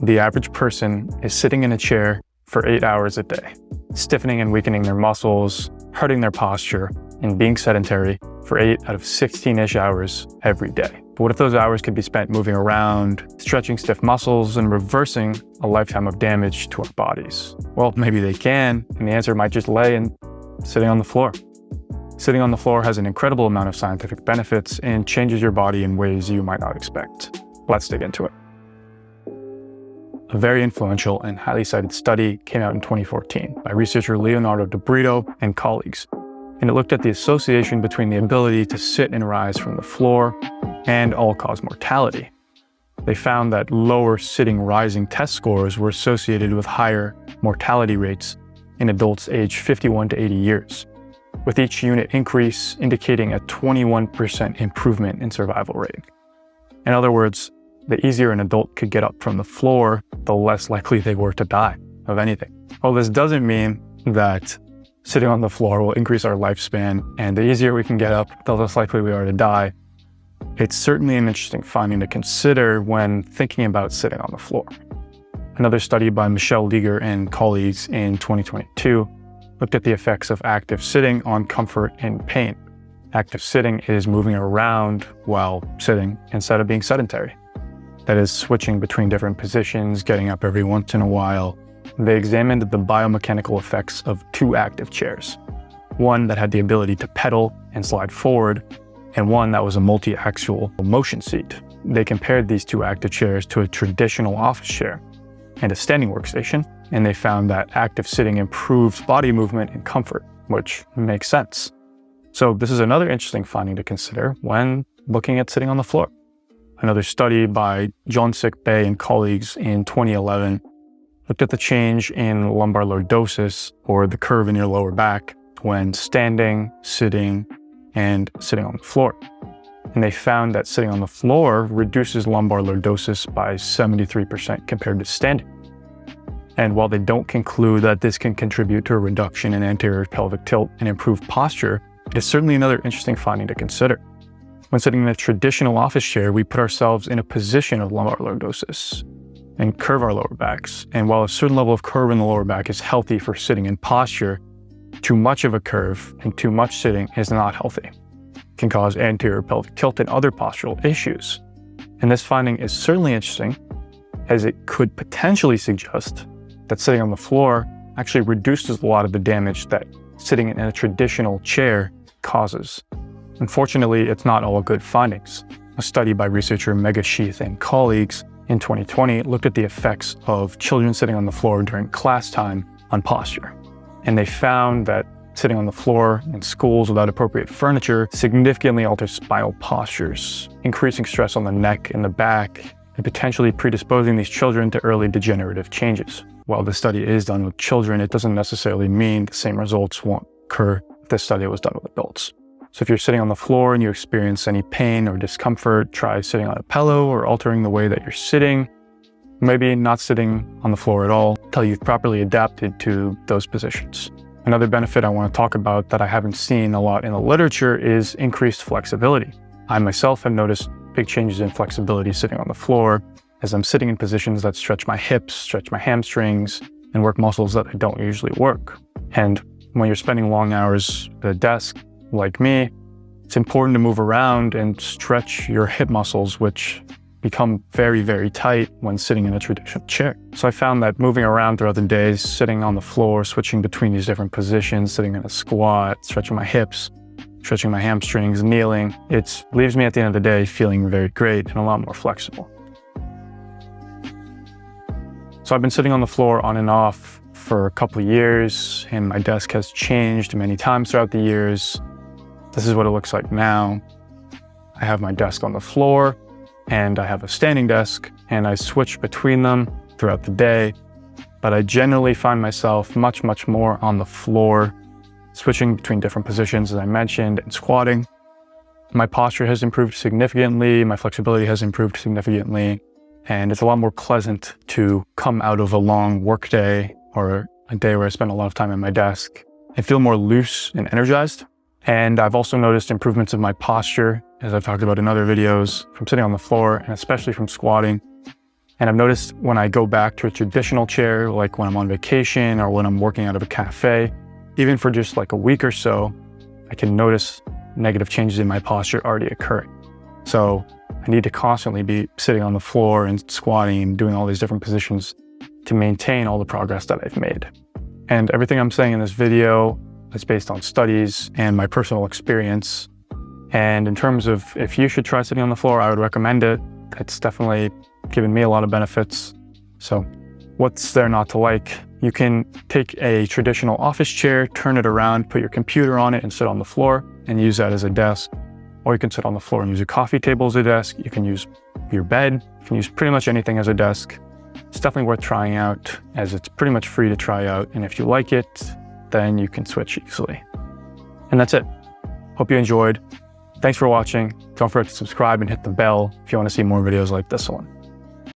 the average person is sitting in a chair for 8 hours a day, stiffening and weakening their muscles, hurting their posture, and being sedentary for 8 out of 16-ish hours every day. But what if those hours could be spent moving around, stretching stiff muscles, and reversing a lifetime of damage to our bodies? Well, maybe they can, and the answer might just lay in sitting on the floor. Sitting on the floor has an incredible amount of scientific benefits and changes your body in ways you might not expect. Let's dig into it. A very influential and highly cited study came out in 2014 by researcher Leonardo de Brito and colleagues, and it looked at the association between the ability to sit and rise from the floor and all-cause mortality. They found that lower sitting-rising test scores were associated with higher mortality rates in adults aged 51 to 80 years, with each unit increase indicating a 21% improvement in survival rate. In other words, the easier an adult could get up from the floor, the less likely they were to die of anything. Well, this doesn't mean that sitting on the floor will increase our lifespan, and the easier we can get up, the less likely we are to die. It's certainly an interesting finding to consider when thinking about sitting on the floor. Another study by Michelle Leger and colleagues in 2022 looked at the effects of active sitting on comfort and pain. Active sitting is moving around while sitting instead of being sedentary. That is, switching between different positions, getting up every once in a while. They examined the biomechanical effects of 2 active chairs, one that had the ability to pedal and slide forward, and one that was a multi-axial motion seat. They compared these 2 active chairs to a traditional office chair and a standing workstation, and they found that active sitting improves body movement and comfort, which makes sense. So this is another interesting finding to consider when looking at sitting on the floor. Another study by Jonsik Bey and colleagues in 2011 looked at the change in lumbar lordosis, or the curve in your lower back, when standing, sitting, and sitting on the floor. And they found that sitting on the floor reduces lumbar lordosis by 73% compared to standing. And while they don't conclude that this can contribute to a reduction in anterior pelvic tilt and improved posture, it's certainly another interesting finding to consider. When sitting in a traditional office chair, we put ourselves in a position of lumbar lordosis and curve our lower backs. And while a certain level of curve in the lower back is healthy for sitting in posture, too much of a curve and too much sitting is not healthy. It can cause anterior pelvic tilt and other postural issues. And this finding is certainly interesting, as it could potentially suggest that sitting on the floor actually reduces a lot of the damage that sitting in a traditional chair causes. Unfortunately, it's not all good findings. A study by researcher Mega Sheath and colleagues in 2020 looked at the effects of children sitting on the floor during class time on posture. And they found that sitting on the floor in schools without appropriate furniture significantly alters spinal postures, increasing stress on the neck and the back, and potentially predisposing these children to early degenerative changes. While the study is done with children, it doesn't necessarily mean the same results won't occur if this study was done with adults. So if you're sitting on the floor and you experience any pain or discomfort, try sitting on a pillow or altering the way that you're sitting. Maybe not sitting on the floor at all until you've properly adapted to those positions. Another benefit I want to talk about that I haven't seen a lot in the literature is increased flexibility. I myself have noticed big changes in flexibility sitting on the floor as I'm sitting in positions that stretch my hips, stretch my hamstrings, and work muscles that I don't usually work. And when you're spending long hours at a desk, like me, it's important to move around and stretch your hip muscles, which become very, very tight when sitting in a traditional chair. So I found that moving around throughout the day, sitting on the floor, switching between these different positions, sitting in a squat, stretching my hips, stretching my hamstrings, kneeling, it leaves me at the end of the day feeling very great and a lot more flexible. So I've been sitting on the floor on and off for a couple of years, and my desk has changed many times throughout the years. This is what it looks like now. I have my desk on the floor, and I have a standing desk, and I switch between them throughout the day. But I generally find myself much, much more on the floor, switching between different positions, as I mentioned, and squatting. My posture has improved significantly, my flexibility has improved significantly, and it's a lot more pleasant to come out of a long work day or a day where I spend a lot of time at my desk and feel more loose and energized. And I've also noticed improvements in my posture, as I've talked about in other videos, from sitting on the floor and especially from squatting. And I've noticed when I go back to a traditional chair, like when I'm on vacation or when I'm working out of a cafe, even for just like a week or so, I can notice negative changes in my posture already occurring. So I need to constantly be sitting on the floor and squatting and doing all these different positions to maintain all the progress that I've made. And everything I'm saying in this video is based on studies and my personal experience. And in terms of if you should try sitting on the floor, I would recommend it. It's definitely given me a lot of benefits. So what's there not to like? You can take a traditional office chair, turn it around, put your computer on it and sit on the floor and use that as a desk. Or you can sit on the floor and use a coffee table as a desk. You can use your bed. You can use pretty much anything as a desk. It's definitely worth trying out as it's pretty much free to try out. And if you like it, then you can switch easily. And that's it. Hope you enjoyed. Thanks for watching. Don't forget to subscribe and hit the bell if you want to see more videos like this one.